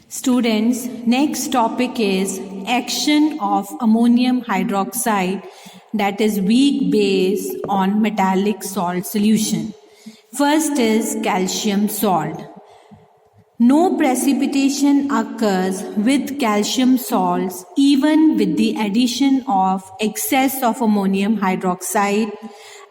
Students, next topic is action of ammonium hydroxide, that is weak base on metallic salt solution. First is calcium salt. No precipitation occurs with calcium salts even with the addition of excess of ammonium hydroxide,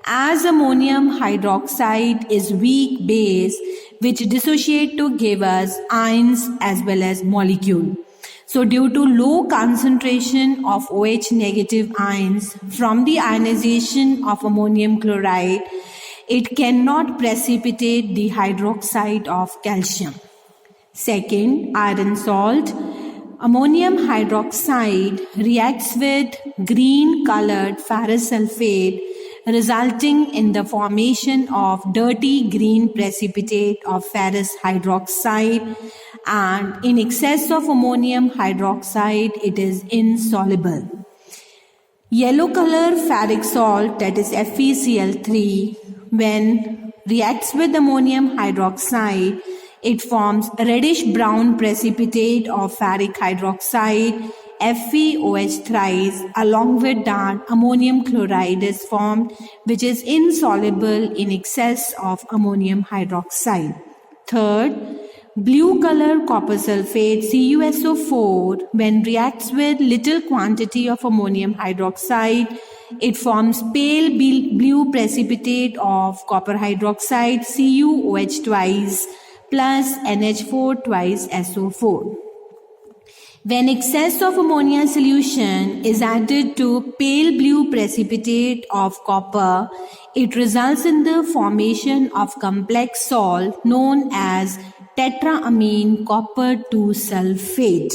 as ammonium hydroxide is weak base which dissociate to give us ions as well as molecule. So due to low concentration of OH negative ions from the ionization of ammonium chloride, it cannot precipitate the hydroxide of calcium. Second, iron salt. Ammonium hydroxide reacts with green colored ferrous sulfate, resulting in the formation of dirty green precipitate of ferrous hydroxide, and in excess of ammonium hydroxide it is insoluble. Yellow color ferric salt, that is FeCl3, when reacts with ammonium hydroxide, it forms reddish brown precipitate of ferric hydroxide, FeOH thrice. Along with that, ammonium chloride is formed, which is insoluble in excess of ammonium hydroxide. Third, blue color copper sulfate CuSO4, when reacts with little quantity of ammonium hydroxide, it forms pale blue precipitate of copper hydroxide CuOH twice plus NH4 twice SO4. When excess of ammonia solution is added to pale blue precipitate of copper, it results in the formation of complex salt known as tetraamine copper 2 sulfate,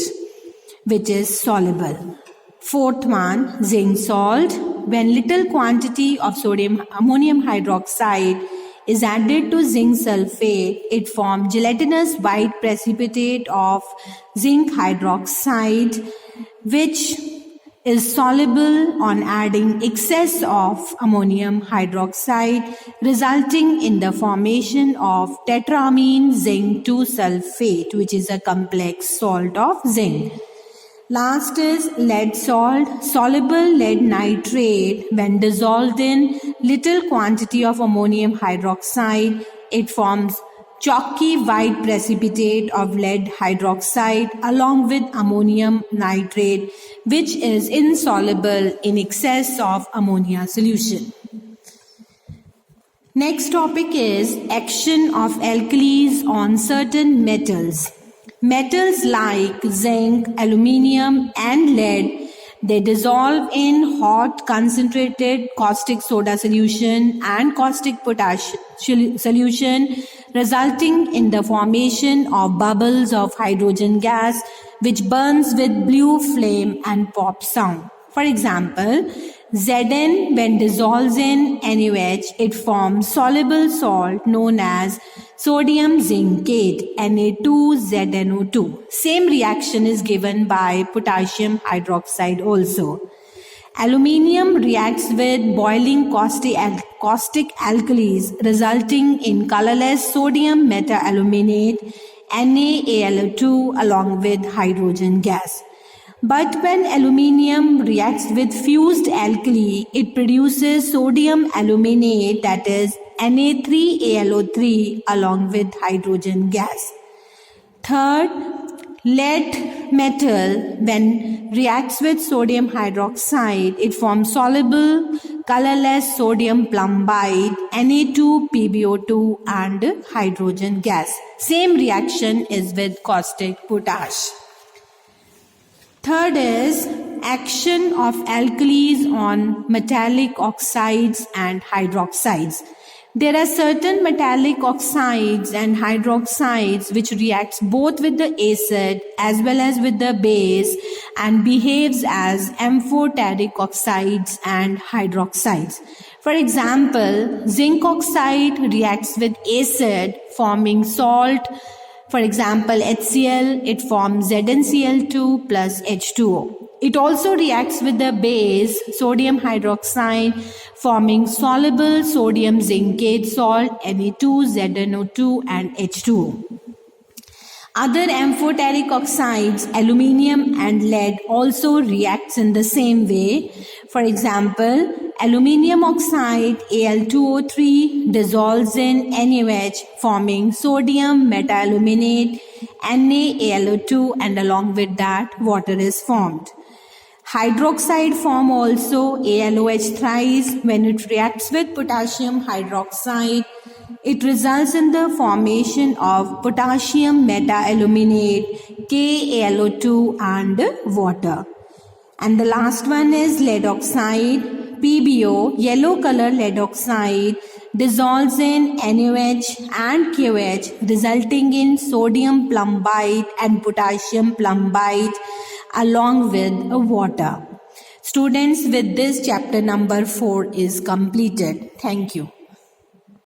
which is soluble. Fourth one, zinc salt. When little quantity of ammonium hydroxide is added to zinc sulfate, it forms gelatinous white precipitate of zinc hydroxide, which is soluble on adding excess of ammonium hydroxide, resulting in the formation of tetraamine zinc 2 sulfate, which is a complex salt of zinc. Last is lead salt. Soluble lead nitrate, when dissolved in little quantity of ammonium hydroxide, it forms chalky white precipitate of lead hydroxide along with ammonium nitrate, which is insoluble in excess of ammonia solution. Next topic is action of alkalis on certain metals. Metals like zinc, aluminium and lead, they dissolve in hot concentrated caustic soda solution and caustic potash solution, resulting in the formation of bubbles of hydrogen gas which burns with blue flame and pop sound. For example, Zn, when dissolves in NaOH, it forms soluble salt known as sodium zincate, Na2ZnO2. Same reaction is given by potassium hydroxide also. Aluminium reacts with boiling caustic alkalis, resulting in colorless sodium metaaluminate, NaAlO2, along with hydrogen gas. But when aluminium reacts with fused alkali, it produces sodium aluminate, that is Na3AlO3, along with hydrogen gas. Third, lead metal, when reacts with sodium hydroxide, it forms soluble, colorless sodium plumbide, Na2PbO2, and hydrogen gas. Same reaction is with caustic potash. Third is action of alkalis on metallic oxides and hydroxides. There are certain metallic oxides and hydroxides which reacts both with the acid as well as with the base and behaves as amphoteric oxides and hydroxides. For example, zinc oxide reacts with acid forming salt. For example, HCl, it forms ZnCl2 plus H2O. It also reacts with the base, sodium hydroxide, forming soluble sodium zincate salt, Na2, ZnO2 and H2O. Other amphoteric oxides, aluminium and lead, also reacts in the same way. For example, aluminium oxide Al2O3 dissolves in NaOH, forming sodium metaluminate NaAlO2, and along with that water is formed. Hydroxide form also AlOH thrice. When it reacts with potassium hydroxide, it results in the formation of potassium meta-aluminate, KAlO2, and water. And the last one is lead oxide, PbO, yellow color lead oxide, dissolves in NaOH and KOH, resulting in sodium plumbite and potassium plumbite along with water. Students, with this chapter number 4 is completed. Thank you.